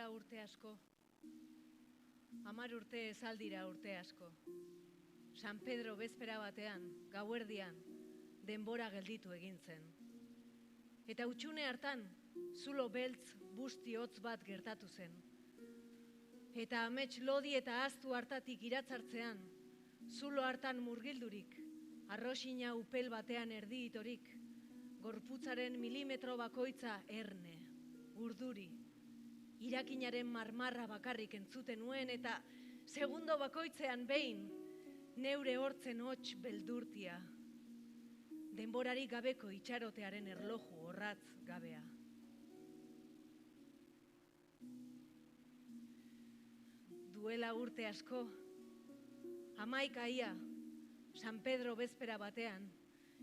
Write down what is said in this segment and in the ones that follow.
Duela urte asko, 10 urte ez aldira urte asko. San Pedro bezpera batean, gauerdian, denbora gelditu egin zen. Eta utxune hartan, zulo beltz busti hotz bat gertatu zen. Eta amets lodi eta ahaztu hartatik iratzartzean, zulo hartan murgildurik, arrosina upel batean erditorik, gorputzaren milimetro bakoitza erne, urduri, irakinaren marmarra bakarrik entzuten nuen eta segundo bakoitzean behin, neure hortzen hots beldurtia, denborarik gabeko itxarotearen erloju orratz gabea. Duela urte asko, 11 ia, San Pedro bezpera batean,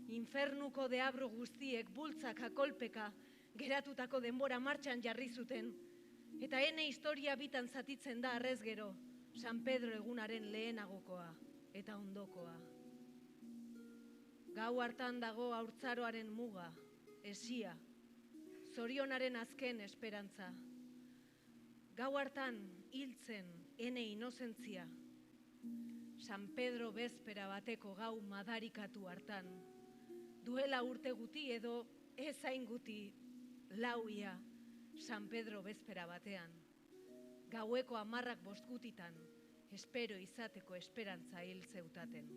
infernuko deabru guztiek bultzaka kolpeka geratutako denbora martxan jarri zuten, eta ene historia bitan zatitzen da arrez gero, San Pedro egunaren lehenagokoa eta ondokoa. Gau hartan dago haurtzaroaren muga, esia, zorionaren azken esperantza. Gau hartan hiltzen ene inozentzia, San Pedro bezpera bateko gau madarikatu hartan, duela urte guti edo ez hain guti lauia San Pedro bezpera batean, gaueko 10:05 gutitan, espero izateko esperantza hil zeutaten.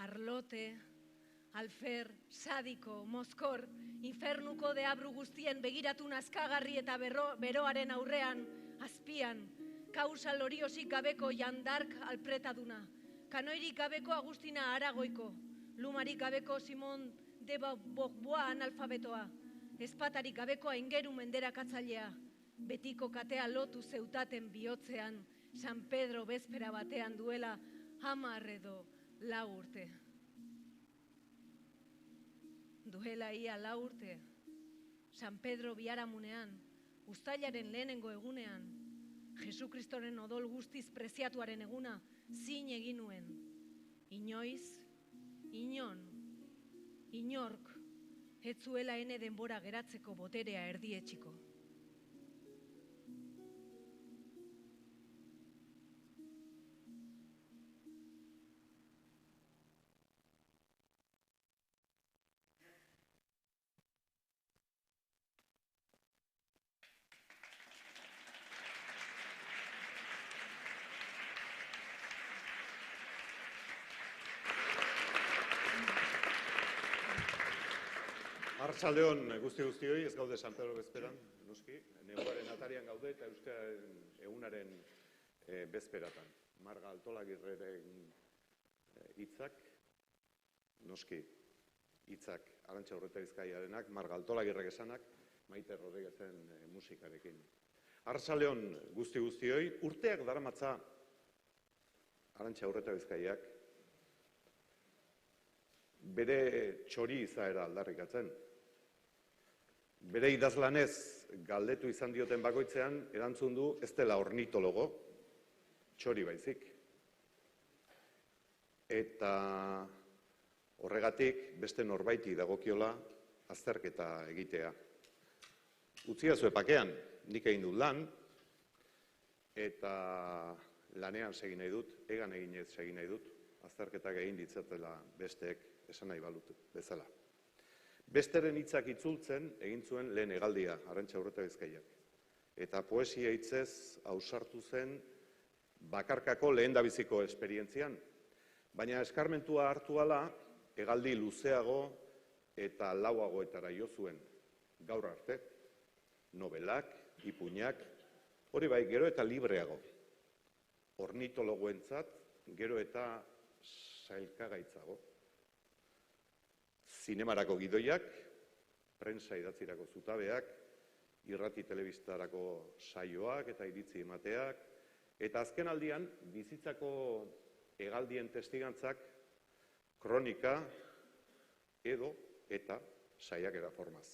Arlote, alfer, sadiko, mozkor, infernuko deabru guztien begiratu nazkagarri eta beroaren aurrean, azpian, kausa loriosik gabeko jandark alpretaduna, kanoirik gabeko Agustina Aragoiko, lumarik gabeko Simon de Beauvoir analfabetoa, ezpatarik gabeko aingeru menderakatzailea, betiko katea lotu zeutaten bihotzean, San Pedro bezpera batean duela 10 edo 4 urte. Duela ia 4 urte, San Pedro biharamunean, uztailaren lehenengo egunean, Jesukristoren odol guztiz preziatuaren eguna zin egin nuen. Inoiz, inon, inork, ez zuela ene denbora geratzeko boterea erdietxiko. Arratsaldeon guzti-guztioi, ez gaude San Pedro bezperan, noski, neguaren atarian gaude eta euskararen egunaren bezperatan. Marga Altolagirreren hitzak, noski, hitzak Arantxa Urretabizkaiarenak, Marga Altolagirrek esanak, Maite Rodriguezen musikarekin. Arratsaldeon guzti-guztioi, urteak daramatza Arantxa Urretabizkaiak bere txori izaera aldarrikatzen. Bere idazlanez galdetu izan dioten bakoitzean, erantzun du ez dela ornitologo, txori baizik. Eta horregatik beste norbaiti dagokiola azterketa egitea. Utziazue pakean, nik egin dut lan, eta lanean segin nahi dut, egan eginez segin nahi dut, azterketak egin ditzatela besteek esan nahi balut bezala. Besteren hitzak itzultzen egin zuen lehen hegaldia, Arantxa Urretabizkaiak. Eta poesia hitzez ausartu zen bakarkako lehendabiziko esperientzian. Baina eskarmentua hartu ala, hegaldi luzeago eta lauagoetara jo zuen gaur arte. Nobelak, ipuinak, hori bai, gero eta libreago. Ornitologoentzat, gero eta sailkagaitzago. Zinemarako gidoiak, prensa idatzirako zutabeak, irrati telebistarako saioak eta iritzi emateak, eta azken aldian bizitzako hegaldien testigantzak kronika edo eta saiakera formaz.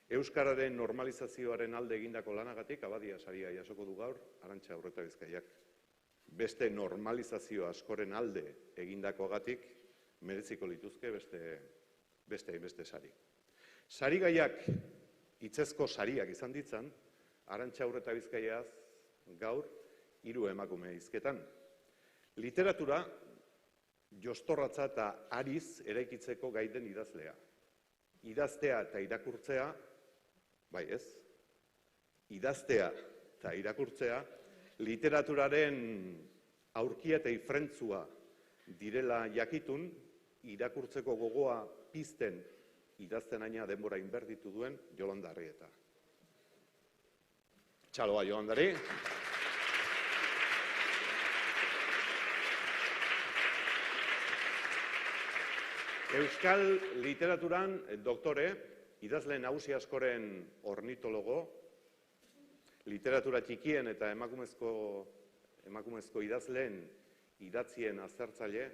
Euskararen normalizazioaren alde egindako lanagatik abadia saria jasoko du gaur Arantxa Urretabizkaiak. Beste normalizazio askoren alde egindakoagatik mereziko lituzke beste sari. Sarigaiak hitzezko sariak izan ditzan, Arantxa Urreta Bizkaiaz gaur 3 emakume hizketan. Literatura jostorratza eta ariz eraikitzeko gai den idazlea. Idaztea eta irakurtzea, bai ez, idaztea eta irakurtzea literaturaren aurkia eta ifrentzua direla jakitun, irakurtzeko gogoa pizten idazten aina denbora inberditu duen Yolanda Arrieta. Txaloa, Yolandari. Euskal literaturan doktore, idazle nagusi askoren ornitologo, literatura txikien eta emakumezko idazleen idatzien aztertzaile,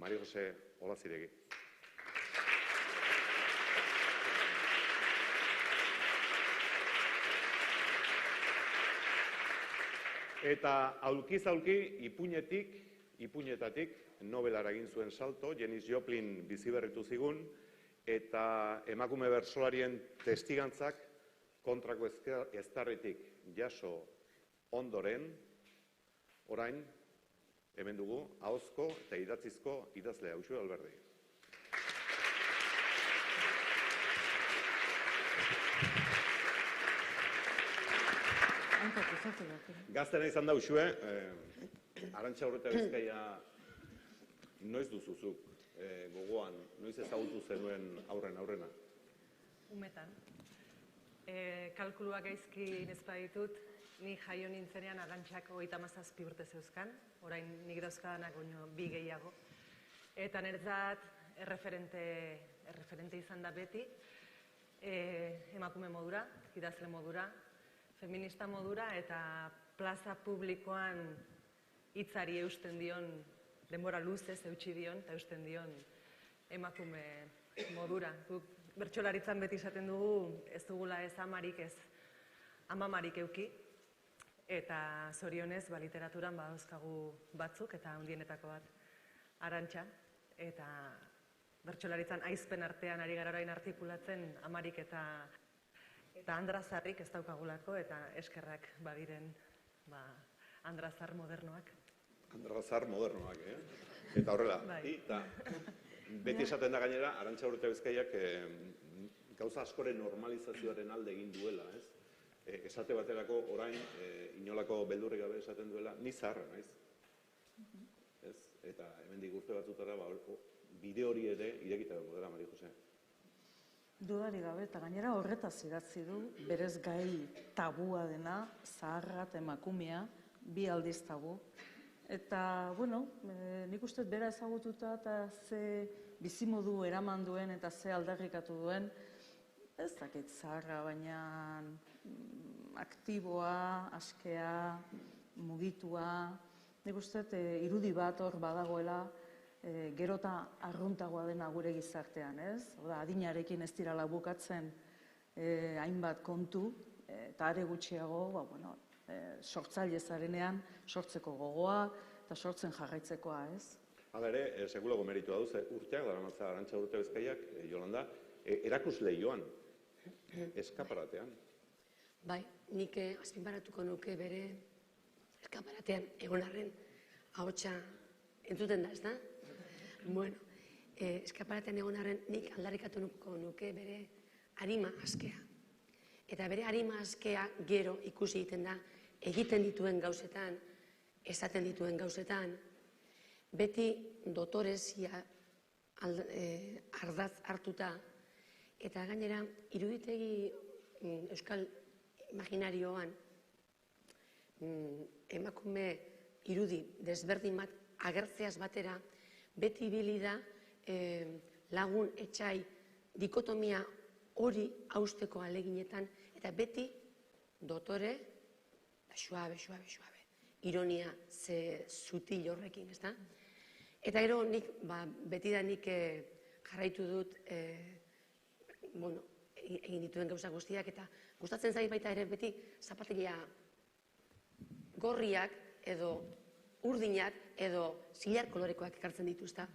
Mari Jose Olaziregi. Eta aulkiz-aulki ipuinetatik nobelara egin zuen salto, Janis Joplin biziberritu zigun, eta emakume bertsolarien testigantzak kontrako eztarritik jaso ondoren, orain, hemen dugu, ahozko eta idatzizko idazlea, Uxue Alberdi. Gaztena izan da, Uxue, Arantxa Urreta Bizkaia noiz duzuzuk gogoan, noiz ezagutu zenuen aurrena? Umetan. Kalkuluak gaizki nezpa ditut, ni jaio nintzenean Arantxak 37 urte zeuzkan, orain nik dauzkadanak baino 2 gehiago. Eta niretzat erreferente izan da beti, emakume modura, idazle modura, feminista modura eta plaza publikoan hitzari eusten dion, denbora luzez eutsi dion eta eusten dion emakume modura. Bertsolaritzan beti esaten dugu ez dugula ez amarik ez amamarik euki, eta zorionez literaturan badauzkagu batzuk eta handienetako bat Arantxa, eta bertsolaritzan aizpen artean ari gara orain artikulatzen amarik eta andrazarrik ez daukagulako, eta eskerrak badiren andrazar modernoak. Andrazar modernoak, Eta horrela, eta beti esaten da gainera, Arantxa Urreta Bizkaiak gauza askoren normalizazioaren alde egin duela, ez? Esate baterako orain, inolako beldurrik gabe esaten duela, ni zaharra naiz. Eta hemendik urte batzutara, bide hori ere irekita dago dela, Mari Jose. Dudari gabe, eta gainera horretaz idatzi du, berez gai tabua dena, zaharra eta emakumea, 2 aldiz tabu. Eta, bueno, nik uste bera ezagututa eta ze bizimodu eraman duen eta ze aldarrikatu duen, ez dakit zaharra, baina aktiboa, askea, mugitua, nik uste irudi bat hor badagoela, gero eta arruntagoa dena gure gizartean, ez? Oda, adinarekin ez dirala bukatzen hainbat kontu, eta are gutxiago, sortzaile zarenean, sortzeko gogoa, eta sortzen jarraitzekoa, ez? Hala ere, sekulako meritua duz, urteak, daramatza Arantxa Urreta Bizkaiak, Yolanda, erakusle joan, eskaparatean. Bai, nik azpimarratuko nuke bere eskaparatean egon arren ahotsa entzuten da, ez da? Bueno, eskaparatean egon arren nik aldarrikatuko nuke bere arima askea. Eta bere arima askea gero ikusi egiten da, egiten dituen gauzetan, esaten dituen gauzetan, beti dotorezia ardaz hartuta, eta gainera, iruditegi euskal imaginarioan, emakume irudi desberdin bat agertzeaz batera, beti ibili da lagun etxai dikotomia hori hausteko aleginetan, eta beti dotore, suabe, ironia ze zutil horrekin, ez da? Eta gero nik, beti da nik jarraitu dut, egin dituen gauza guztiak, eta gustatzen zait baita ere beti zapateria gorriak edo urdinak edo zilar kolorekoak ekartzen dituzta.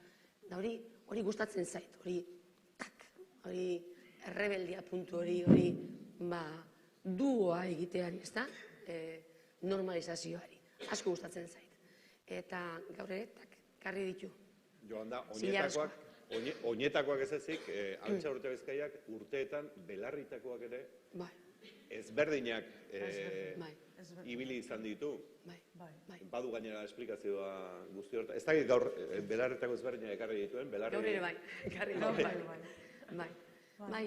Da hori gustatzen zait, hori errebeldia puntu hori duoa egiteari, ez da? Normalizazioari. Asko gustatzen zait. Eta gaur ere, karri ditu. Joan da, oinetakoak ez ezik, Altza Urte Bizkaiak urteetan belarritakoak ere ezberdinak ibili izan ditu. Badu gainera esplikazioa guzti horretan. Ez dakit gaur belarritako ezberdinak ekarri dituen, belarri... Gaur ere bai, ekarri bai. Bai,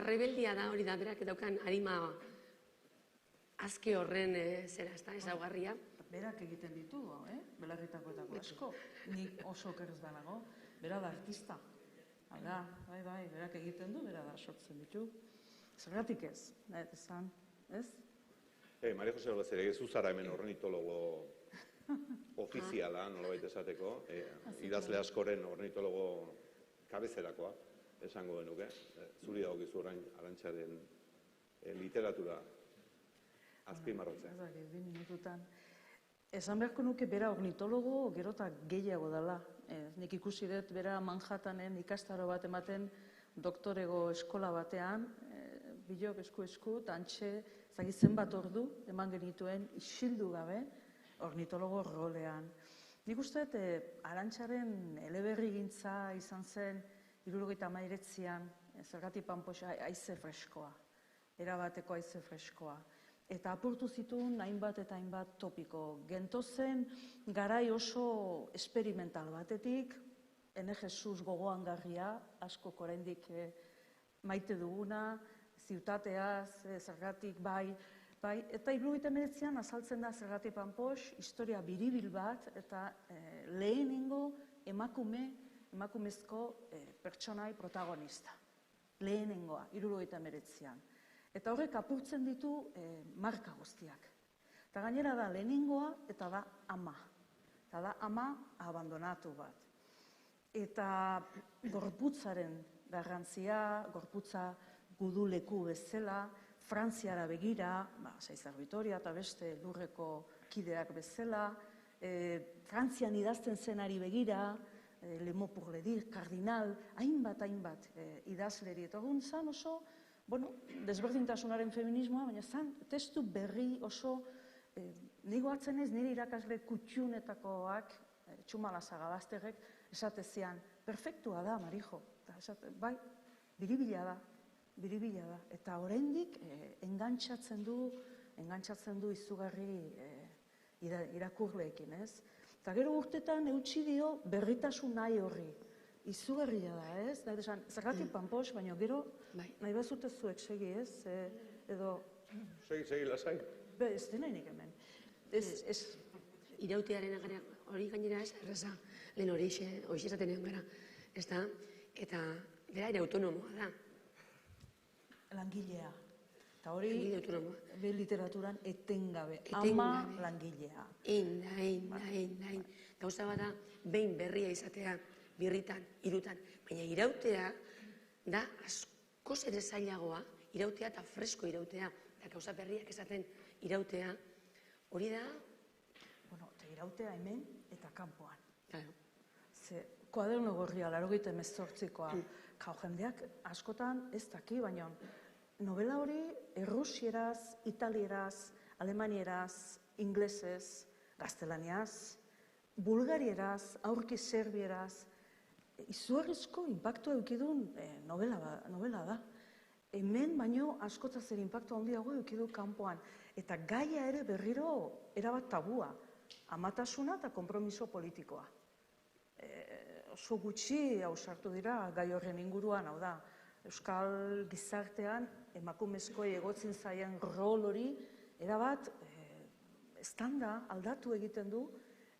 rebeldia da hori da, berak daukan harima azke horren zera, ez da, ezaugarria. Berak egiten ditu, belarritakoetako asko. Nik oso okerrez da nago, bera da artista. Hala, bai, berak egiten du, bera da sortzen ditu. Zergatik ez, esan, ez? Maria Jose Olaz ere, zuzara hemen ornitologo ofiziala, nolabait esateko, idazle askoren ornitologo kabezerakoa, esango genuke. Zuri dagokizu orain Arantxaren literatura azpimarratzea. Ez dakit, 2 minututan. Esan beharko nuke bera ornitologo gerota gehiago dela. Nik ikusi dut bera Manhattanen ikastaro bat ematen doktorego eskola batean, bilok esku, tantxe, zagitzen bat ordu, eman genituen isildu gabe ornitologo rolean. Nik uste Arantxaren eleberri gintza izan zen 1979an, zergatik Panpoxa haize freskoa, erabateko haize freskoa. Eta apurtu zituen hainbat eta hainbat topiko. Gentozen garai oso esperimental batetik, Ene Jesus gogoangarria, asko oraindik maite duguna, ziutateaz, zergatik bai, eta 1979an azaltzen da zergatik Panpox, historia biribil bat, eta lehenengo emakumezko pertsonai protagonista. Lehenengoa, 1979an. Eta horrek apurtzen ditu marka guztiak. Eta gainera da lehenengoa eta da ama. Eta da ama abandonatu bat. Eta gorputzaren garrantzia, gorputza guduleku bezala, Frantziara begira, Saizar Vitoria eta beste lurreko kideak bezala, Frantzian idazten zenari begira, Le Mot pour le dire, Kardinal, hainbat idazleri. Eta hori zan oso, desberdintasunaren feminismoa, baina zan testu berri oso, nigo hartzen ez nire irakasle kutxunetakoak, Txumala Sagabazterrek, esatezian, perfektua da, Marijo. Bai, biribila da. Eta oraindik engantxatzen du izugarri irakurleekin, ez? Eta gero urtetan eutsi dio berritasun nahi horri. Izugarria da, ez? Zergatik Panpox, baina gero nahi bazute zuek segi, ez? Edo... Segi, lasai. Ez dena inik hemen. Irautearen hori gainera ez, erraza, lehen hori esaten egon gara, ez da? Eta bera ere autonomoa da. Langilea. Eta hori, be literaturan etengabe. Ama langilea. Ein. Gauza bada, behin berria izatea, birritan, hirutan. Baina irautea da askoz ere zailagoa, irautea eta fresko irautea. Eta gauza berriak esaten irautea, hori da... Irautea hemen eta kanpoan. Ze, koaderno gorria, 1989koa. Jendeak askotan ez daki, baina novela hori errusieraz, italieraz, alemanieraz, inglesez, gaztelaniaz, bulgarieraz, aurki serbieraz, izugarrizko inpaktua eukidun novela da. Hemen baino askotaz ere inpaktu handiago eukidu kanpoan. Eta gaia ere berriro erabat tabua. Amatasuna eta konpromiso politikoa. Oso gutxi ausartu dira gai horren inguruan, hau da, Euskal gizartean emakumezkoei egotzen zaien rol hori erabat estanda aldatu egiten du,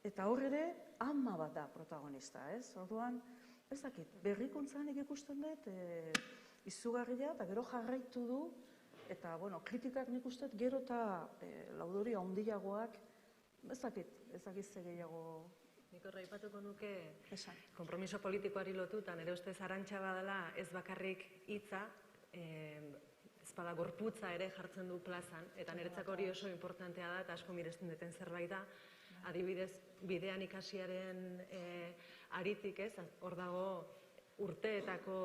eta hor ere ama bat da protagonista, ez? Orduan, ez dakit, berrikuntzan ikusten dut, izugarria eta gero jarraitu du, eta, kritikak nik uste gero eta laudori handiagoak, ez dakit ze gehiago... Nik horra ipatuko nuke konpromiso politikoari lotutan, ere ustez Arantxa badala ez bakarrik hitza, ez bada gorputza ere jartzen du plazan, eta niretzako hori oso importantea da, eta asko miresten duten zerbait da, adibidez, bidean ikasiaren aritik ez, hor dago urteetako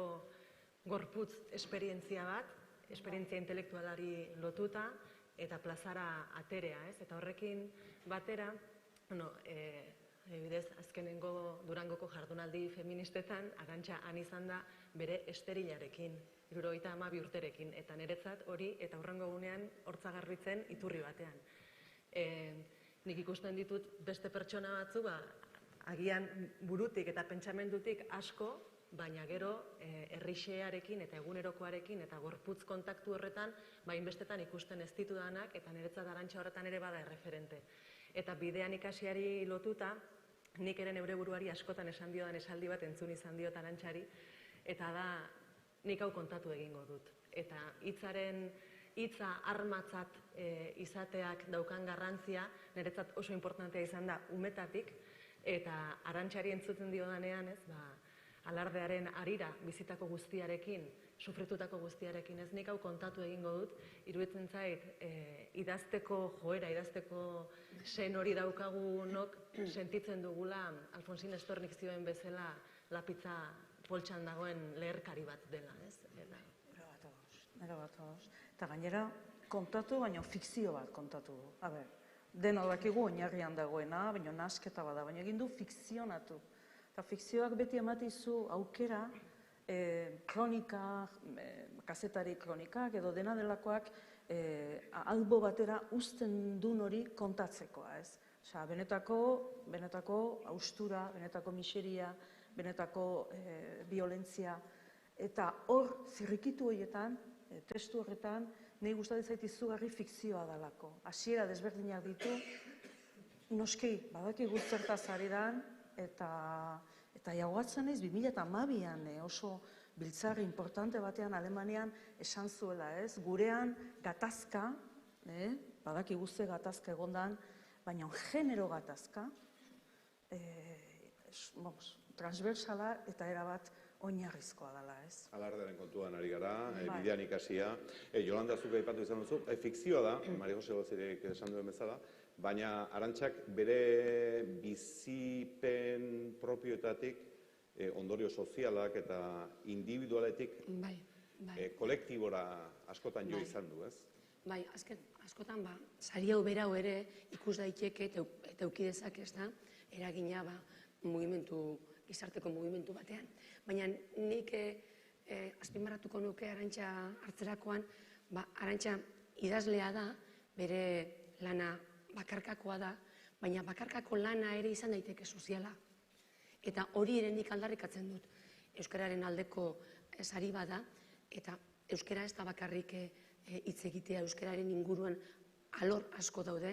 gorputz esperientzia bat, esperientzia intelektualari lotuta, eta plazara aterea, ez? Eta horrekin batera, adibidez, azkenengo Durangoko jardunaldi feministetan, Arantxa han izan da bere esterilarekin, 72 urterekin, eta niretzat hori, eta hurrengo gunean hortzagarritzen iturri batean. Nik ikusten ditut beste pertsona batzu, agian burutik eta pentsamendutik asko, baina gero herrixearekin eta egunerokoarekin eta gorputz kontaktu horretan, hainbestetan ikusten ez ditudanak, eta niretzat Arantxa horretan ere bada erreferente. Eta bidean ikasiari lotuta, nik ere neure buruari askotan esan diodan esaldi bat entzun izan diot Arantxari, eta da nik hau kontatu egingo dut. Eta hitza armatzat izateak daukan garrantzia, niretzat oso importantea izan da umetatik, eta Arantxari entzuten diodanean, alardearen harira bizitako guztiarekin, sufritutako guztiarekin, ez nik hau kontatu egingo dut, iruditzen zait idazteko joera, idazteko sen hori daukagunok sentitzen dugula Alfonsin Estornik zioen bezala lapitza poltsan dagoen leherkari bat dela, ez? Nera bat hoz. Eta gainera, kontatu, baina fikzio bat kontatu du. Dena dakigu oinarrian dagoena, baina nasketa bada, baina egin du fikzionatu. Eta fikzioak beti ematizu aukera, kronika, kazetari kronikak edo dena delakoak albo batera uzten duen hori kontatzekoa, ez? Benetako haustura, benetako miseria, benetako violentzia, eta hor zirrikitu horietan, testu horretan, nahi gustatzen zait izugarri fikzioa dalako. Hasiera desberdinak ditu, noski, badakigu zertaz ari dan, eta jagoatzen naiz 2012an oso biltzarri importante batean Alemanian esan zuela, ez? Gurean gatazka, badakigu ze gatazka egondan, baina genero gatazka, transversala eta erabat oinarrizkoa dela, ez? Alardearen kontuan ari gara, bidean ikasia. Jolanda, zuk aipatu izan duzu, fikzioa da, Maria Jose Gozirek esan duen bezala, baina Arantxak bere bizipen propioetatik, ondorio sozialak eta individualetik kolektibora askotan jo izan du, ez? Bai, askotan, sari hau berau ere ikus daiteke eta eukidezak ez da, eragina gizarteko mugimendu batean. Baina nik azpimarratuko nuke Arantxa hartzerakoan, Arantxa idazlea da, bere lana bakarkakoa da, baina bakarkako lana ere izan daiteke soziala. Eta hori ere nik aldarrikatzen dut. Euskararen aldeko sari bada, eta euskara ez da bakarrik hitz egitea, euskararen inguruan alor asko daude,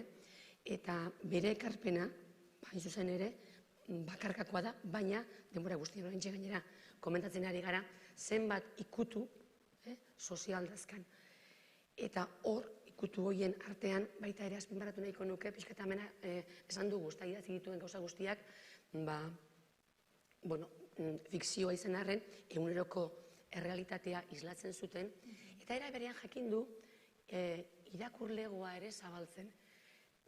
eta bere ekarpena, hain zuzen ere, bakarkakoa da, baina denbora guztien oraintxe gainera komentatzen ari gara zenbat ikutu sozial dazkan. Eta hor, ikutu horien artean, baita ere azpimarratu nahiko nuke, pixkatamena esan dugu, eta idatzi dituen gauza guztiak, fikzioa izan arren, eguneroko errealitatea islatzen zuten, eta era berean jakin du irakurlegoa ere zabaltzen.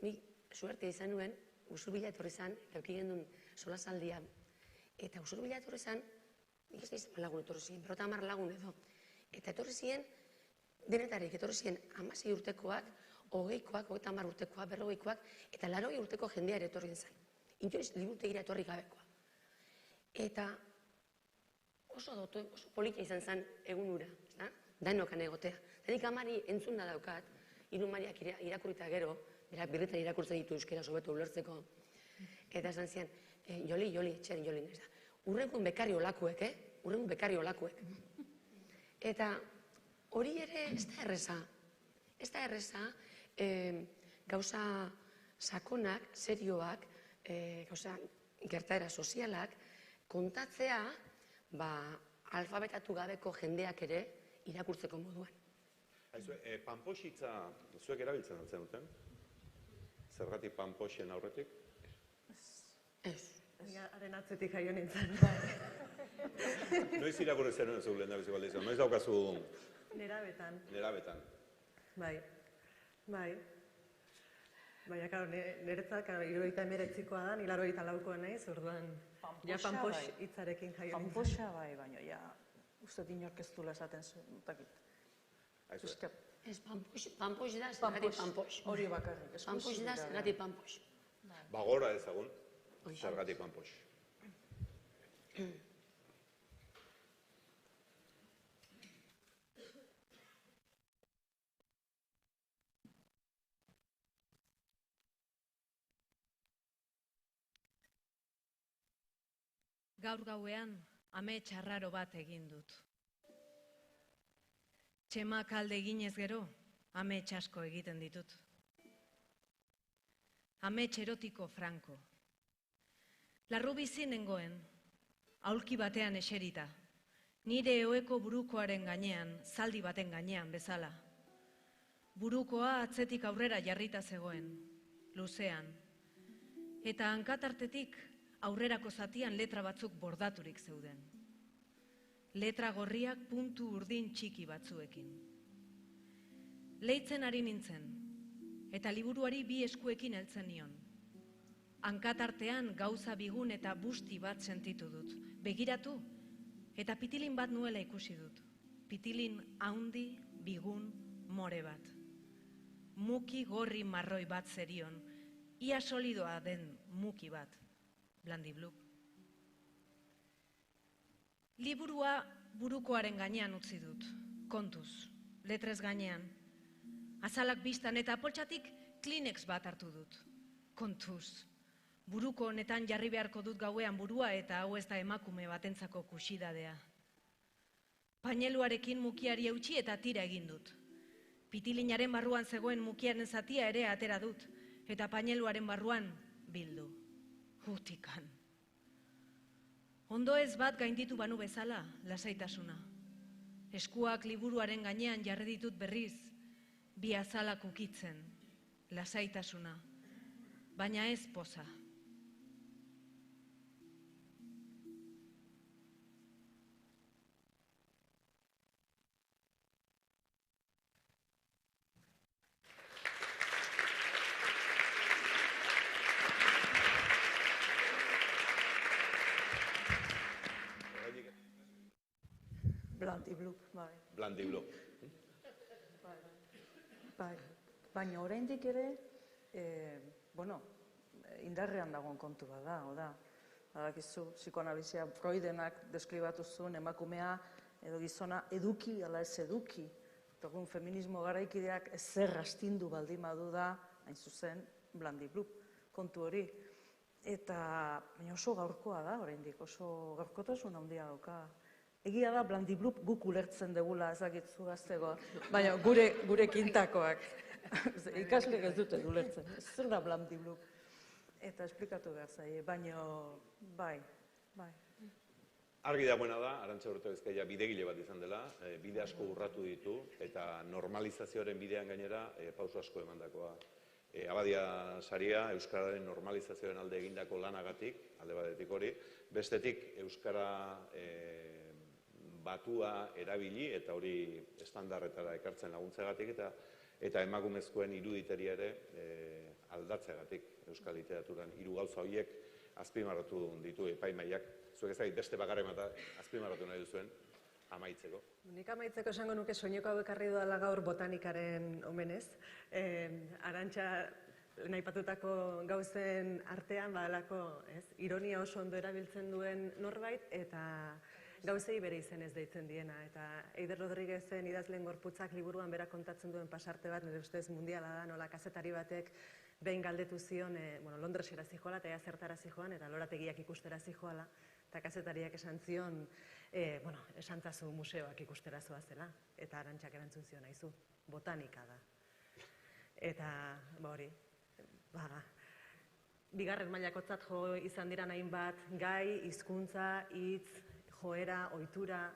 Nik suerte izan nuen, Usurbila etorri zan, eta eukien duen solasaldian. Eta Usurbila etorri zan, nik ez da izan lagun etorri ziren, 50 lagun edo. Eta etorri ziren, denetarik etorri ziren 16 urtekoak, 20koak, 30 urtekoak, 40koak, eta 80 urteko jendea ere etorri zen. Inoiz liburutegira etorri gabekoa. Eta oso polita izan zen egun hura, danokan egotea. Denik amari entzuna daukat, hiru mariak irakurrita gero, berak birritan irakurtzen ditu euskera sobeto ulertzeko. Eta esan zian, joli, etxean joli nez da. Urrengun bekari olakuek, urrengun bekari olakuek. Eta hori ere ez da erreza. Ez da erreza, gauza sakonak, serioak, gauza gertaera sozialak, kontatzea, alfabetatu gabeko jendeak ere irakurtzeko moduan. Panpoxitza zuek erabiltzen altzen duten? Zergatik panpoxen aurretik? Ez. Haren atzetik jaio nintzen. Noiz irakurri zenuen zuk lehen dabizu baldizan? Noiz daukazu... Nerabetan. Nerabetan. Bai. Baina, karo, niretzat, 79koa da, ni 84koa naiz, orduan, ja panpox hitzarekin jaio nintzen. Panpoxa bai, baina ja, Uste inork ez duela esaten zuen, dakit. Aizu, Ez, pampox da, zergatik pampox. Hori bakarrik. Pampox da, zergatik pampox. Bagora ezagun, zergatik panpox. Gaur gauean, amets arraro bat egin dut. Txemak alde eginez gero, amets asko egiten ditut. Amets erotiko franko. Larru bizi nengoen, aulki batean eserita, nire oeko burukoaren gainean, zaldi baten gainean bezala. Burukoa atzetik aurrera jarrita zegoen, luzean, eta hankatartetik aurrerako zatian letra batzuk bordaturik zeuden. Letra gorriak puntu urdin txiki batzuekin. Leitzen ari nintzen, eta liburuari bi eskuekin heltzen nion. Hankatartean gauza bigun eta busti bat sentitu dut. Begiratu, eta pitilin bat nuela ikusi dut. Pitilin haundi, bigun, more bat. Muki gorri marroi bat zerion, ia solidoa den muki bat. Blandibluk. Liburua burukoaren gainean utzi dut, kontuz, letrez gainean. Azalak biztan eta poltsatik Kleenex bat hartu dut, kontuz. Buruko honetan jarri beharko dut gauean burua eta hau ez da emakume batentzako kusidadea. Paineluarekin mukiari eutsi eta tira egin dut. Pitilinaren barruan zegoen mukiaren zatia ere atera dut, eta paineluaren barruan bildu. Utikan. Ondo ez bat gainditu banu bezala, lasaitasuna. Eskuak liburuaren gainean jarri ditut berriz, bi azalak ukitzen, lasaitasuna, baina ez poza. Blandibluk, bai. Blandibluk. Bai. Baina oraindik ere, indarrean dagoen kontu bat da, oda. Badakizu, psikoanalizia Freudenak deskribatu zuen emakumea edo gizona eduki ala ez eduki. Egun feminismo garaikideak ezer astindu baldin badu da, hain zuzen, Blandibluk kontu hori. Eta baina oso gaurkoa da oraindik, oso gaurkotasun handia dauka. Egia da Blandibluk guk ulertzen degula ezagitzu gaztego, baina gure kintakoak. Ikasleak ez dute ulertzen, zer da Blandibluk? Eta esplikatu behar zaie, baina bai. Argi dagoena da, Arantxa Urtebizkaia bidegile bat izan dela, bide asko urratu ditu, eta normalizazioaren bidean gainera pauso asko emandakoa. Abadia saria, Euskararen normalizazioaren alde egindako lanagatik, alde batetik hori, bestetik Euskara batua erabili eta hori estandarretara ekartzen laguntzeagatik eta emakumezkoen iruditeria ere aldatzeagatik Euskal Literaturan. Hiru gauza horiek azpimarratu ditu epaimaiak. Zuek ez dakit beste bakarren bat azpimarratu nahi duzuen amaitzeko. Nik amaitzeko esango nuke soineko hau ekarri dudala gaur botanikaren omenez. Arantxa naipatutako gauzen artean badalako, ironia oso ondo erabiltzen duen norbait eta gauzei bere izenez deitzen diena. Eta Eider Rodriguezen idazleen gorputzak liburuan berak kontatzen duen pasarte bat, nire ustez mundiala da, nola kazetari batek behin galdetu zion, Londresera zijoala eta ea zertara zijoan, eta lorategiak ikustera zijoala, eta kazetariak esan zion, esantzazu museoak ikustera zoazela, eta Arantxak erantzun zion aizu, botanika da. Eta, hori, bigarren mailakotzat jo izan dira hainbat gai, hizkuntza, hitz, joera, ohitura,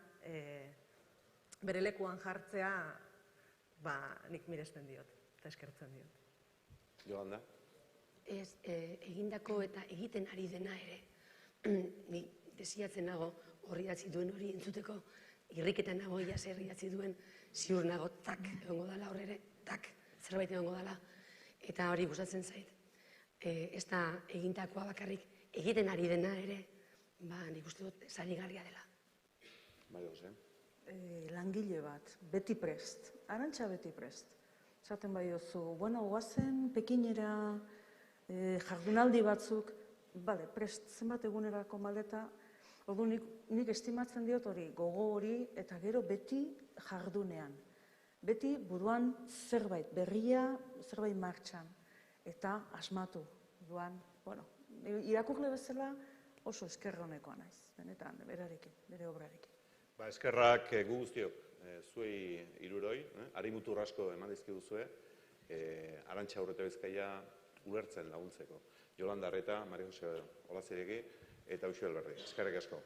bere lekuan jartzea, nik miresten diot, eta eskertzen diot. Jolanda? Ez, egindako eta egiten ari dena ere, ni desiatzen nago horri datzi duen hori entzuteko, irriketan nago ia zer idatzi duen, ziur nago, tak, egongo dala horre ere, tak, zerbait egongo dala, eta hori gustatzen zait. Ez da egindakoa bakarrik, egiten ari dena ere, nik uste dut sarigarria dela. Bai, Jose. langile bat, beti prest, Arantxa beti prest. Esaten bai dozu, bueno, guazen Pekinera jardunaldi batzuk, bale, prest, zenbat egunerako maleta, ordu nik estimatzen diot hori, gogo hori, eta gero beti jardunean. Beti buruan zerbait berria, zerbait martxan, eta asmatu. Buruan, bueno, irakurle bezala oso eskerronekoa naiz, benetan, berarekin, bere obrarekin. Eskerrak gu guztiok, zuei hiruroi, harimutur asko eman dizkiguzue, Arantxa Urretabizkaia ulertzen laguntzeko. Yolanda Arreta, Maria Jose Olaziregi eta Uxue Alberdi. Eskerrik asko.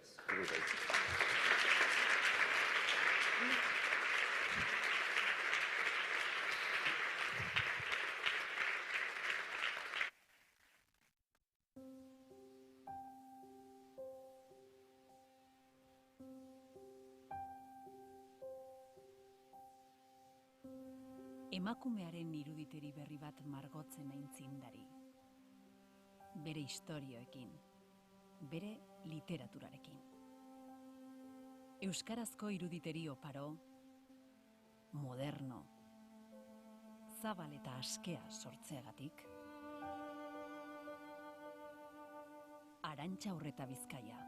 Emakumearen iruditeri berri bat margotzen aintzindari. Bere istorioekin, bere literaturarekin. Euskarazko iruditeri oparo, moderno, zabal eta askea sortzeagatik. Arantxa Urretabizkaia.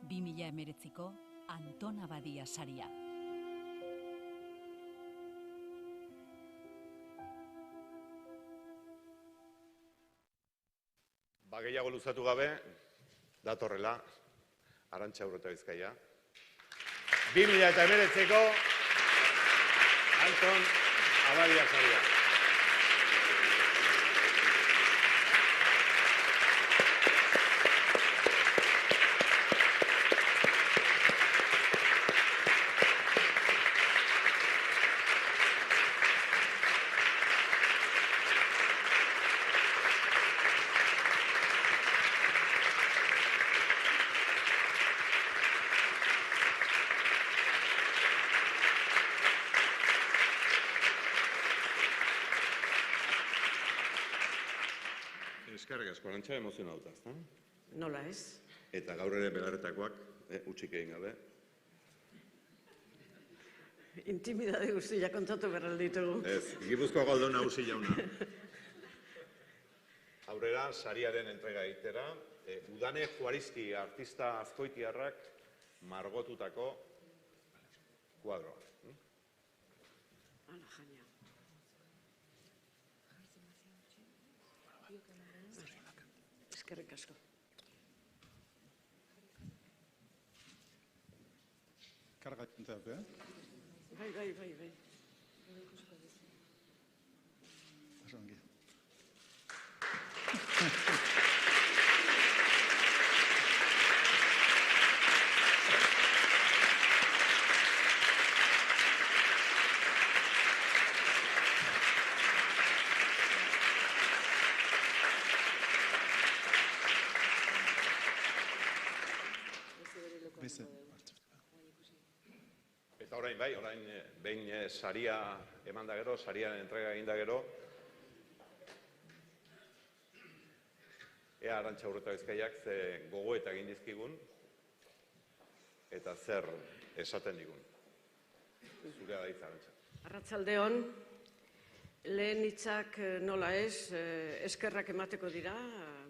2019ko Anton Abadia saria. Gehiago luzatu gabe, datorrela, Arantxa Urretabizkaia. 2019ko Anton Abadia saria. Eskerrik asko, Arantxa, emozionauta, ezta? Nola ez? Eta gaur ere belarretakoak, utzik egin gabe. Intimidade guztia kontatu behar ditugu. Ez, Gipuzkoako Aldun Nagusi jauna. Aurrera, sariaren entrega egitera, Udane Juaristi artista azkoitiarrak margotutako kuadroa. Hala, jaina. Eskerrik asko. Kargatzen zabe, Bai. Oso ongi. Eta orain bai, behin saria eman da gero, sariaren entrega egin da gero, ea Arantxa Urretabizkaiak ze gogoeta egin dizkigun, eta zer esaten digun. Zurea da hitza, Arantxa. Arratsaldeon, lehen hitzak nola ez, eskerrak emateko dira,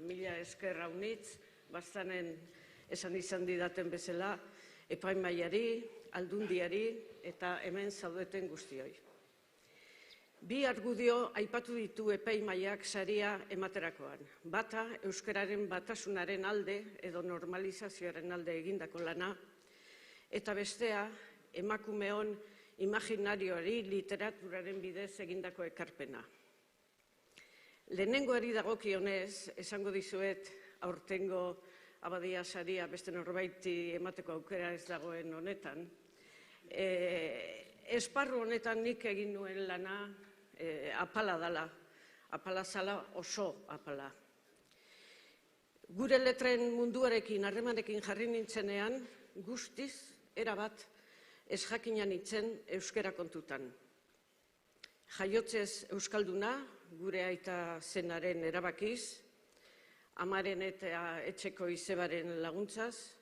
mila esker haunitz, bastanen esan izan didaten bezala, epaimaiari, aldundiari eta hemen zaudeten guztioi. Bi argudio aipatu ditu epaimaiak saria ematerakoan. Bata, euskararen batasunaren alde edo normalizazioaren alde egindako lana, eta bestea, emakumeon imaginarioari literaturaren bidez egindako ekarpena. Lehenengoari dagokionez, esango dizuet, aurtengo Abadia saria beste norbaiti emateko aukera ez dagoen honetan. Esparru honetan nik egin nuen lana apala dala, apala zala oso apala. Gure letren munduarekin, harremanekin jarri nintzenean, guztiz, erabat, ez jakinan nintzen euskara kontutan. Jaiotzez euskalduna, gure aita zenaren erabakiz, amaren eta etxeko izebaren laguntzaz,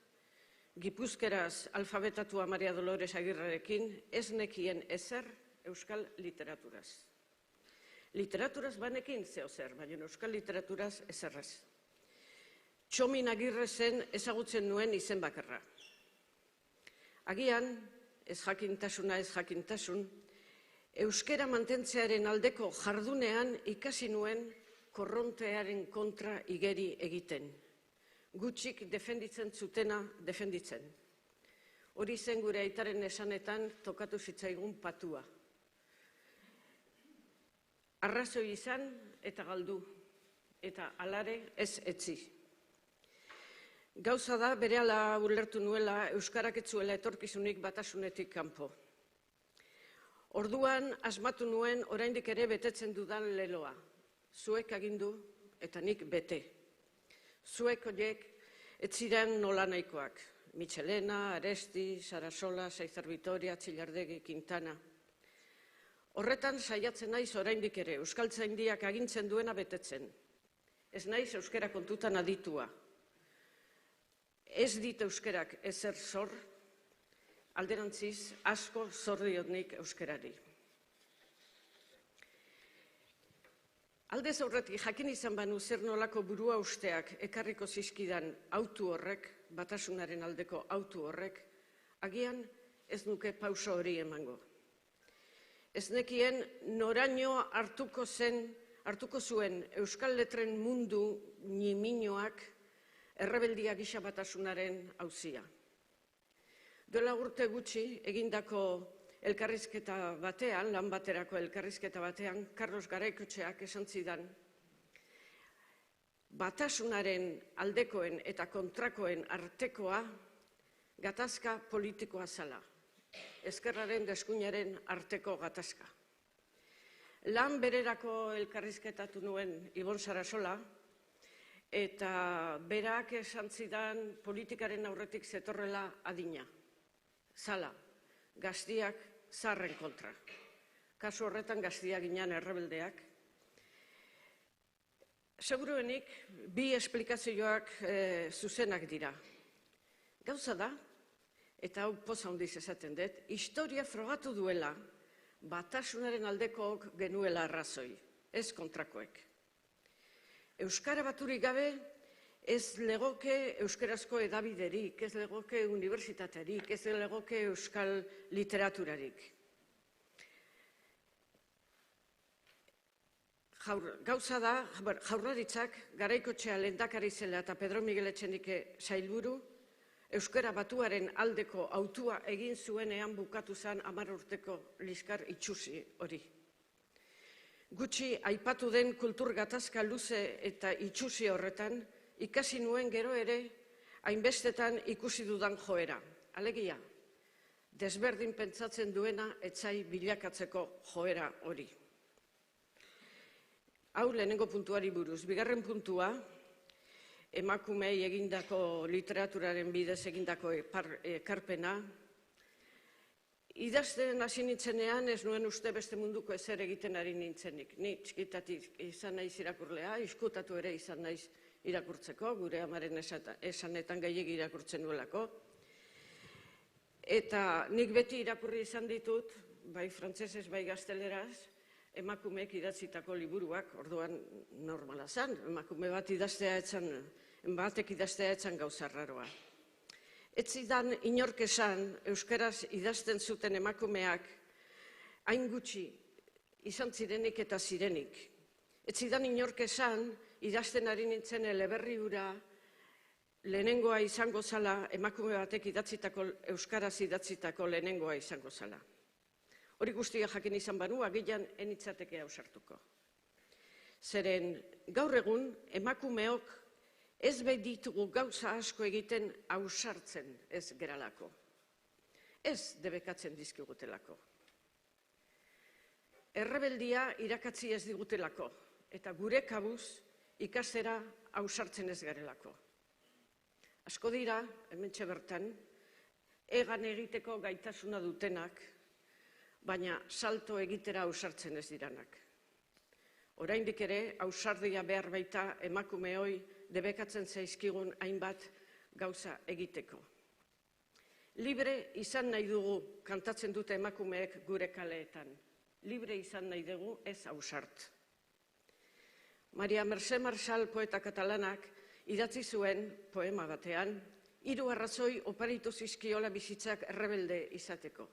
gipuzkeraz alfabetatua Maria Dolores Agirrerekin, ez nekien ezer euskal literaturaz. Literaturaz banekin zeo zer, baina euskal literaturaz ezerrez. Txomin Agirre zen ezagutzen nuen izen bakarra. Agian, ez jakintasun, euskera mantentzearen aldeko jardunean ikasi nuen korrontearen kontra igeri egiten. Gutxik defenditzen zutena defenditzen. Hori zen gure aitaren esanetan tokatu zitzaigun patua. Arrazoi izan eta galdu, eta alare ez etzi. Gauza da, berehala ulertu nuela euskarak ez zuela etorkizunik batasunetik kanpo. Orduan asmatu nuen oraindik ere betetzen dudan leloa. Zuek agindu eta nik bete. Zuek horiek ez ziren nola nahikoak. Michelena, Aresti, Sarasola, Saizar Vitoria, Txillardegi, Quintana. Horretan saiatzen naiz oraindik ere euskaltzaindiak agintzen duena betetzen. Ez naiz euskera kontutan aditua. Ez dit euskerak ezer zor, alderantziz asko zor diot nik euskerari. Aldez aurretik jakin izan banu zer nolako burua usteak ekarriko zizkidan autu horrek, batasunaren aldeko autu horrek, agian ez nuke pauso hori emango. Ez nekien noraino hartuko zuen euskal letren mundu niminoak errebeldia gisa batasunaren auzia. Duela urte gutxi egindako elkarrizketa batean, lan baterako elkarrizketa batean, Carlos Garaikotxeak esan zidan, batasunaren aldekoen eta kontrakoen artekoa gatazka politikoa zala. Ezkerraren deskuinaren arteko gatazka. Lan bererako elkarrizketatu nuen Ibon Sarasola, eta berak esan zidan politikaren aurretik zetorrela adina. Zala, gaztiak zarren kontra. Kasu horretan gaztiak ginen errebeldeak. Seguruenik, bi esplikazioak zuzenak dira. Gauza da, eta hau poza handiz esaten dut, historia frogatu duela batasunaren aldekook genuela arrazoi, ez kontrakoek. Euskara baturik gabe ez legoke euskarazko edabiderik, ez legoke unibertsitaterik, ez legoke euskal literaturarik. Gauza da, Jaurlaritzak Garaikotxea lehendakari zela eta Pedro Miguel Etxenike sailburu, euskara batuaren aldeko autua egin zuenean bukatu zen 10 urteko liskar itxusi hori. Gutxi aipatu den kultur gatazka luze eta itxusi horretan, ikasi nuen gero ere, hainbestetan ikusi dudan joera. Alegia, desberdin pentsatzen duena etzai bilakatzeko joera hori. Hau lehenengo puntuari buruz. Bigarren puntua, emakumei egindako literaturaren bidez egindako ekarpena. Idazten hasi nintzenean ez nuen uste beste munduko ezer egiten ari nintzenik. Ni txikitatik izan naiz irakurlea, izkutatu ere izan naiz irakurtzeko, gure amaren esanetan gehiegi irakurtzen nuelako. Eta nik beti irakurri izan ditut, bai frantsesez, bai gazteleraz, emakumeek idatzitako liburuak, orduan normala zen, emakume bat batek idaztea etzan gauza raroa. Ez zidan inork esan, euskaraz idazten zuten emakumeak, hain gutxi izan zirenik eta zirenik. Ez zidan inork esan, idazten ari nintzen eleberri hura, lehenengoa izango zala, emakume batek idatzitako, euskaraz idatzitako lehenengoa izango zala. Hori guztia jakin izan banu, agian enitzateke ausartuko. Zeren gaur egun, emakumeok ez ditugu gauza asko egiten ausartzen ez geralako. Ez debekatzen dizkigutelako. Errebeldia irakatzi ez digutelako, eta gure kabuz ikastera ausartzen ez garelako. Asko dira, hementxe bertan, egan egiteko gaitasuna dutenak, baina salto egitera ausartzen ez diranak. Oraindik ere, ausardia behar baita emakumeoi debekatzen zaizkigun hainbat gauza egiteko. Libre izan nahi dugu, kantatzen dute emakumeek gure kaleetan. Libre izan nahi dugu, ez ausart. Maria Mercè Marçal poeta katalanak idatzi zuen poema batean, 3 arrazoi oparitu zizkiola bizitzak errebelde izateko.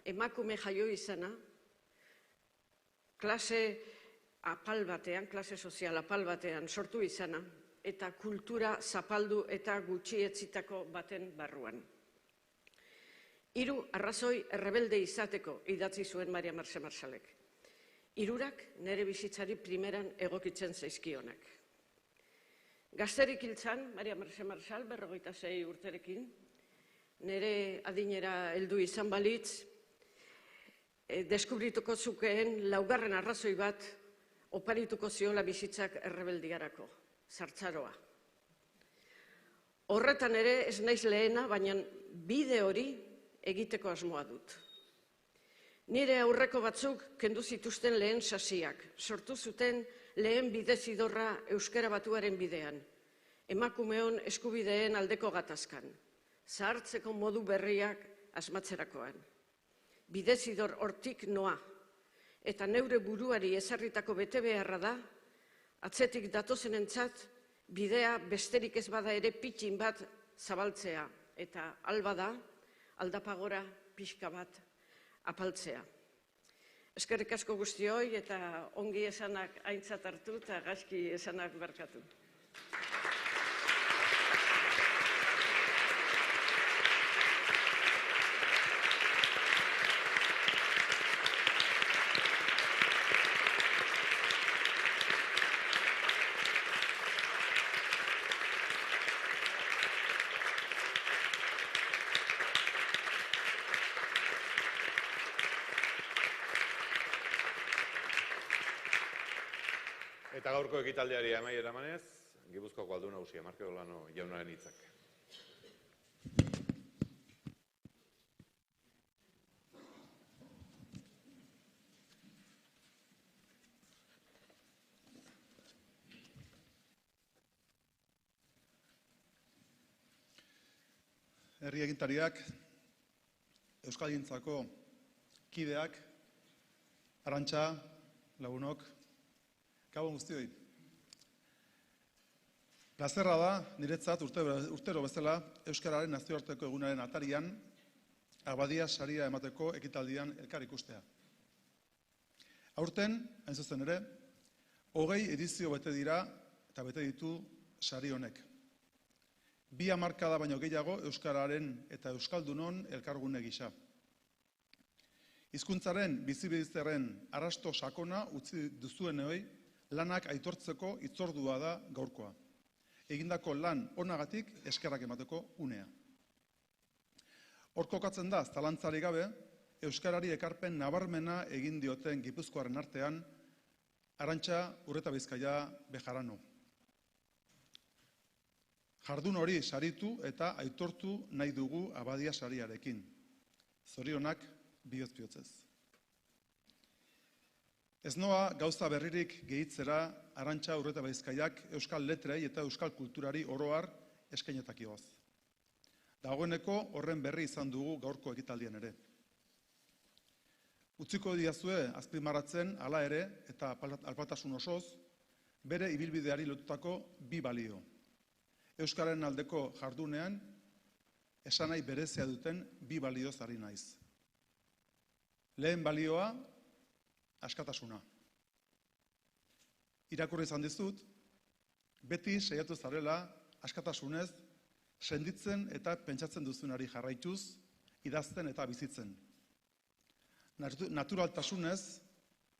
Emakume jaio izana, klase apal batean, klase sozial apal batean sortu izana, eta kultura zapaldu eta gutxietzitako baten barruan. 3 arrazoi errebelde izateko idatzi zuen Maria Mercè Marçalek. 3 nere bizitzari primeran egokitzen zaizkionak. Gazterik hiltzan, Maria Mercè Marçal, 46 urterekin, nere adinera heldu izan balitz, deskubrituko zukeen 4. arrazoi bat oparituko ziola bizitzak errebeldiarako, zartzaroa. Horretan ere ez naiz lehena, baina bide hori egiteko asmoa dut. Nire aurreko batzuk kendu zituzten lehen sasiak, sortu zuten lehen bidezidorra euskara batuaren bidean, emakumeon eskubideen aldeko gatazkan, zahartzeko modu berriak asmatzerakoan. Bidezidor hortik noa, eta neure buruari ezarritako betebeharra da, atzetik datozenentzat bidea besterik ez bada ere pitxin bat zabaltzea, eta alba da, aldapagora pixka bat apaltzea. Eskerrik asko guztioi eta ongi esanak aintzat hartu eta gaizki esanak barkatu. Eta gaurko ekitaldiari amaiera emanez, Gipuzkoako Aldun Nagusia Markel Olano jaunaren hitzak. Herri agintariak, Euskalgintzako kideak, Arantxa, lagunok, Gabon guztioi. Plazerra da, niretzat urtero bezala, Euskararen nazioarteko egunaren atarian, Abadia saria emateko ekitaldian elkar ikustea. Aurten, hain zuzen ere, 20 edizio bete dira eta bete ditu sari honek. 2 hamarkada baino gehiago Euskararen eta Euskaldunon elkargune gisa. Hizkuntzaren bizibizitzaren arrasto sakona utzi duzuenoi, lanak aitortzeko hitzordua da gaurkoa. Egindako lan onagatik eskerrak emateko unea. Hor kokatzen da, zalantzarik gabe, Euskarari ekarpen nabarmena egin dioten Gipuzkoaren artean, Arantxa Urretabizkaia Bejarano. Jardun hori saritu eta aitortu nahi dugu Abadia sariarekin. Zorionak bihotz-bihotzez. Ez noa gauza berririk gehitzera Arantxa Urretabizkaiak euskal letrei eta euskal kulturari oroar eskainetakioaz. Dagoeneko horren berri izan dugu gaurko ekitaldien ere. Utziko diazue azpimarratzen hala ere eta alpatasun osoz bere ibilbideari lotutako 2 balio. Euskararen aldeko jardunean esanai berezia duten 2 balioz ari naiz. Lehen balioa askatasuna. Irakurri izan dizut, beti saiatu zarela askatasunez senditzen eta pentsatzen duzunari jarraituz, idazten eta bizitzen. Naturaltasunez,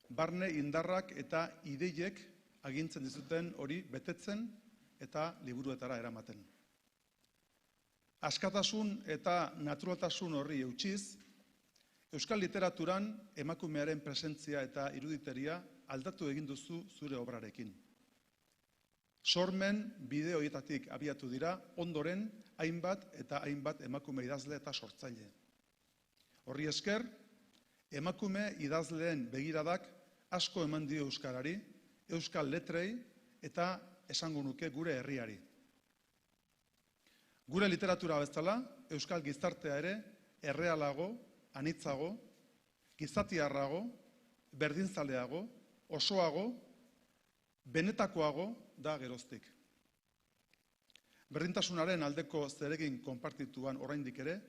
barne indarrak eta ideiek agintzen dizuten hori betetzen eta liburuetara eramaten. Askatasun eta naturaltasun horri eutsiz, euskal literaturan emakumearen presentzia eta iruditeria aldatu egin duzu zure obrarekin. Sormen bide horietatik abiatu dira ondoren hainbat eta hainbat emakume idazle eta sortzaile. Horri esker, emakume idazleen begiradak asko eman dio euskarari, euskal letrei eta esango nuke gure herriari. Gure literatura bezala, euskal gizartea ere errealago, anitzago, gizatiarrago, berdinzaleago, osoago, benetakoago da geroztik. Berdintasunaren aldeko zeregin konpartituan oraindik ere,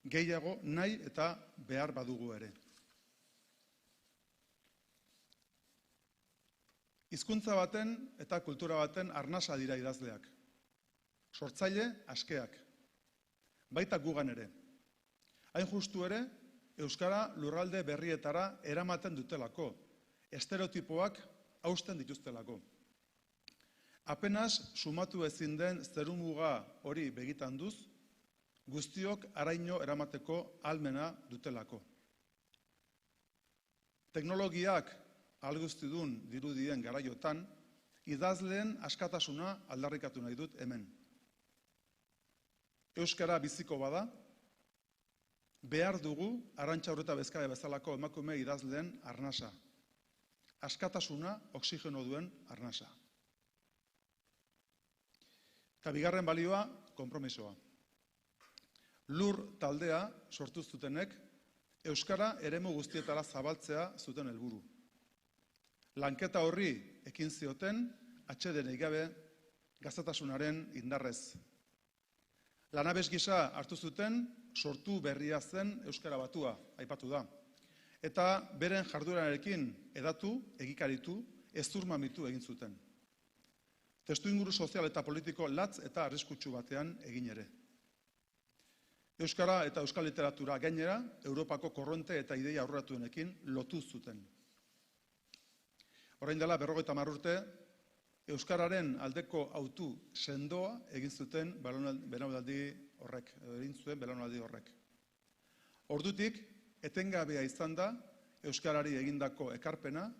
gehiago nahi eta behar badugu ere. Hizkuntza baten eta kultura baten arnasa dira idazleak. Sortzaile askeak. Baita gugan ere. Hain justu ere, euskara lurralde berrietara eramaten dutelako, estereotipoak hausten dituztelako. Apenas sumatu ezin den zerumuga hori begitan duz, guztiok araino eramateko ahalmena dutelako. Teknologiak ahalguztidun dirudien garaiotan, idazleen askatasuna aldarrikatu nahi dut hemen. Euskara biziko bada, behar dugu Arantxa Urreta Bezkaia bezalako emakume idazleen arnasa. Askatasuna oxigeno duen arnasa. Eta bigarren balioa, konpromisoa. Lur taldea sortu zutenek, euskara eremu guztietara zabaltzea zuten helburu. Lanketa horri ekin zioten, atsedenik gabe, gaztatasunaren indarrez. Lanabes gisa hartu zuten, sortu berria zen euskara batua, aipatu da. Eta beren jardurarekin edatu, egikaritu, ezurmamitu egin zuten. Testuinguru sozial eta politiko latz eta arriskutsu batean egin ere. Euskara eta euskal literatura gainera, Europako korronte eta ideia aurreratuenekin lotu zuten. Orain dela 50 urte, euskararen aldeko autu sendoa egin zuten belaunaldi horrek. Ordutik, etengabea izan da euskarari egindako ekarpena,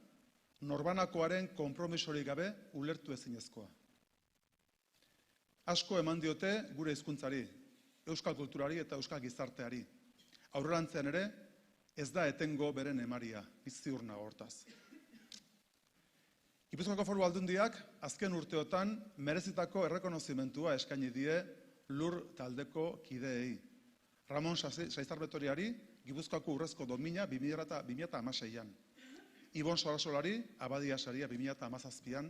norbanakoaren konpromisorik gabe ulertu ezinezkoa. Asko eman diote gure hizkuntzari, euskal kulturari eta euskal gizarteari. Aurrerantzean ere, ez da etengo beren emaria, ziur nago hortaz. Gipuzkoako Foru Aldundiak azken urteotan merezitako errekonozimendua eskaini die lur taldeko kideei. Ramon Saizarbetoriari Gipuzkoako urrezko domina 2016an. Ibon Sorasolari Abadia saria 2017an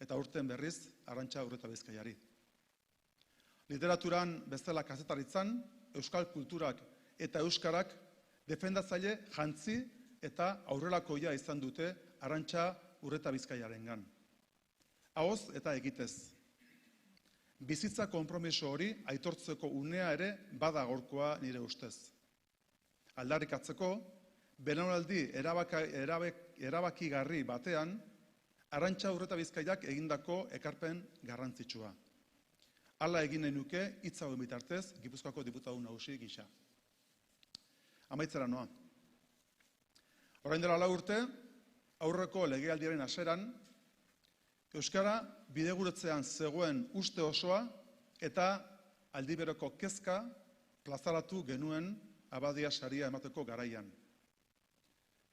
eta urten berriz Arantxa Urreta Bizkaiari. Literaturan bezala kazetaritzan, euskal kulturak eta euskarak defendatzaile jantzi eta aurrerakoia izan dute Arantxa Urreta Bizkaiarengan. Ahoz eta egitez. Bizitza konpromiso hori aitortzeko unea ere bada gaurkoa nire ustez. Aldarrikatzeko, belaunaldi erabakigarri batean, Arantxa Urreta Bizkaiak egindako ekarpen garrantzitsua. Hala egin nahi nuke hitz hauen bitartez Gipuzkoako diputatu nagusi gisa. Amaitzera noa. Orain dela 4 urte, aurreko legealdiaren hasieran, euskara bidegurutzean zegoen uste osoa eta aldiberoko kezka plazaratu genuen Abadia saria emateko garaian.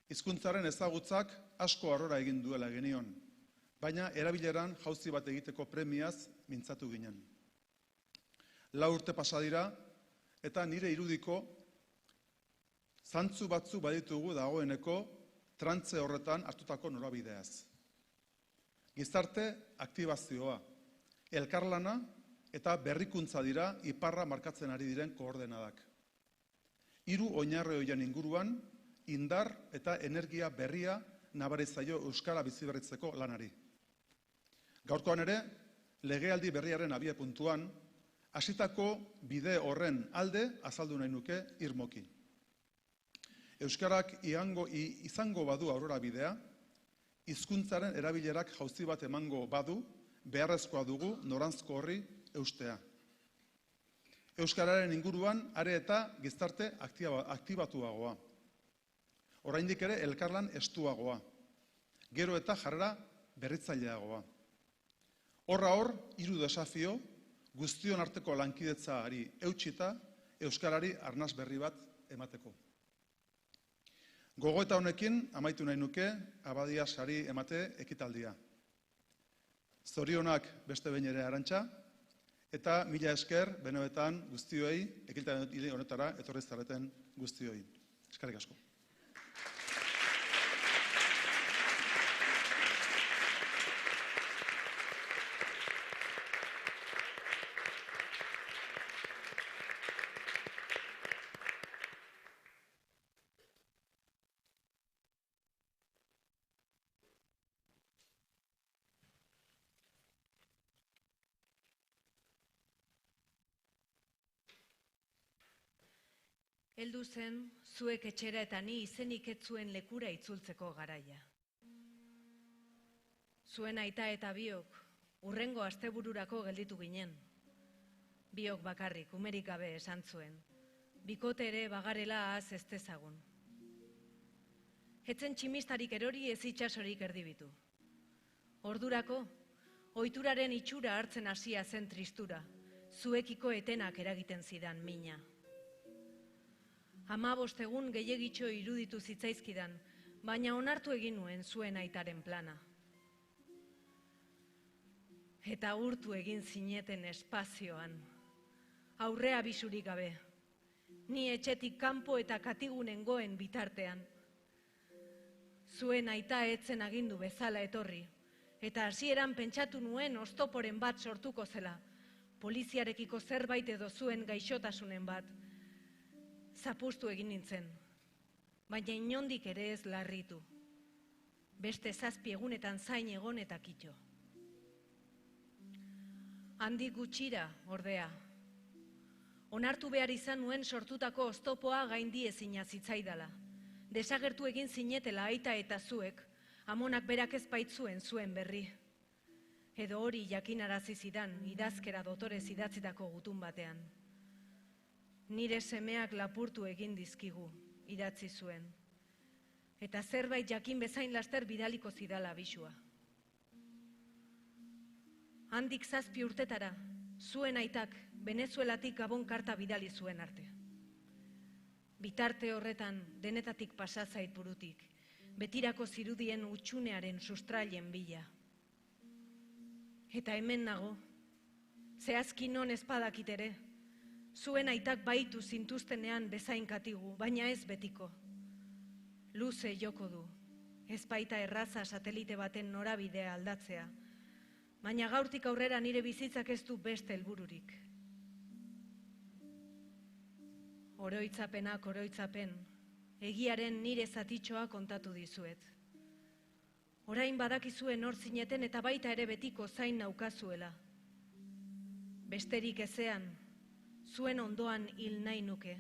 Hizkuntzaren ezagutzak asko arrora egin duela genion, baina erabileran jauzi bat egiteko premiaz mintzatu ginen. 4 urte pasa dira eta nire irudiko zantzu batzu baditugu dagoeneko trantze horretan hartutako norabideaz. Gizarte aktibazioa, elkarlana eta berrikuntza dira iparra markatzen ari diren koordenadak. 3 oinarri horien inguruan, indar eta energia berria nabari zaio euskara biziberritzeko lanari. Gaurkoan ere, legealdi berriaren abiapuntuan, hasitako bide horren alde azaldu nahi nuke irmoki. Euskarak izango badu aurrera bidea, hizkuntzaren erabilerak jauzi bat emango badu, beharrezkoa dugu noranzko horri eustea. Euskararen inguruan are eta gizarte aktibatuagoa. Oraindik ere elkarlan estuagoa. Gero eta jarrera berritzaileagoa. Horra hor, 3 desafio, guztion arteko lankidetzaari eutsita, euskarari arnas berri bat emateko. Gogoeta honekin amaitu nahi nuke Abadia sari emate ekitaldia. Zorionak beste behin ere Arantxa, Eta mila esker, benetan guztioi, ekiltaldi honetara etorri zareten guztioi. Eskerrik asko. Heldu zen, zuek etxera eta ni izenik ez zuen lekura itzultzeko garaia. Zuen aita eta biok, hurrengo astebururako gelditu ginen. Biok bakarrik, umerik gabe esan zuen. Bikote ere bagarela ahaz ez dezagun. Etzen tximistarik erori ez itxasorik erdibitu. Ordurako, ohituraren itxura hartzen hasia zen tristura, zuekiko etenak eragiten zidan mina. 15 egun gehiegitxo iruditu zitzaizkidan, baina onartu egin nuen zuen aitaren plana. Eta urtu egin zineten espazioan, aurrea bisurik gabe, ni etxetik kanpo eta katigunen goen bitartean. Zuen aita etzen agindu bezala etorri, eta hasieran pentsatu nuen oztoporen bat sortuko zela, poliziarekiko zerbait edo zuen gaixotasunen bat. Zapustu egin nintzen, baina inondik ere ez larritu. Beste 7 egunetan zain egon eta kitxo. Handik gutxira, ordea. Onartu behar izan nuen sortutako oztopoa gaindi ezina zitzaidala. Desagertu egin zinetela aita eta zuek, amonak berak ez baitzuen zuen berri. Edo hori jakinarazi zidan idazkera dotorez idatzitako gutun batean. Nire semeak lapurtu egin dizkigu, idatzi zuen. Eta zerbait jakin bezain laster bidaliko zidala abisua. Handik 7 urtetara, zuen aitak Venezuelatik Gabon karta bidali zuen arte. Bitarte horretan denetatik pasa zait burutik, betirako zirudien utxunearen sustrailen bila. Eta hemen nago, zehazki non ez badakit ere, zuen aitak baitu zintuztenean bezain katigu, baina ez betiko. Luze joko du, ez baita erraza satelite baten norabidea aldatzea, baina gaurtik aurrera nire bizitzak ez du beste helbururik. Oroitzapenak oroitzapen, egiaren nire zatitxoa kontatu dizuet. Orain badakizuen hor zineten eta baita ere betiko zain naukazuela. Besterik ezean, zuen ondoan hil nahi nuke,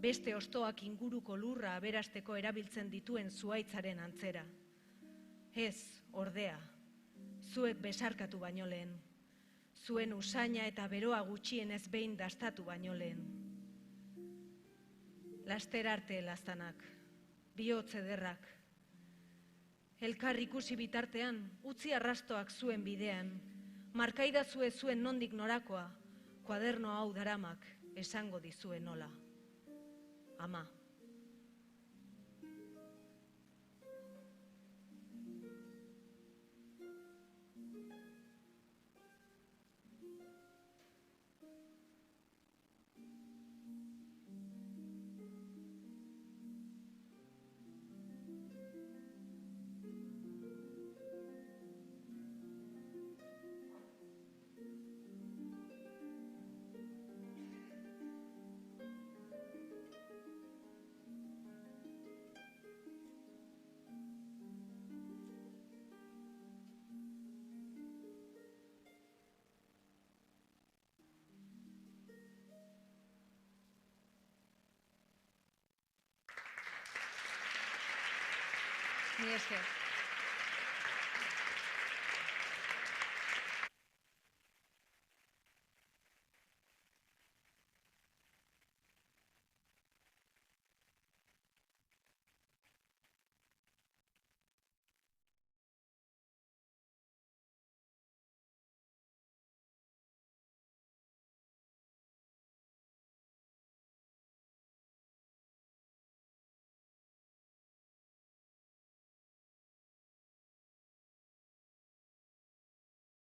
beste ostoak inguruko lurra aberasteko erabiltzen dituen zuhaitzaren antzera. Ez, ordea, zuek besarkatu baino lehen, zuen usaina eta beroa gutxienez behin dastatu baino lehen. Laster arte laztanak, bihotz ederrak. Elkar ikusi bitartean, utzi arrastoak zuen bidean, markaidazue zuen nondik norakoa, kuaderno hau daramak esango dizuen nola. Ama. Mila esker.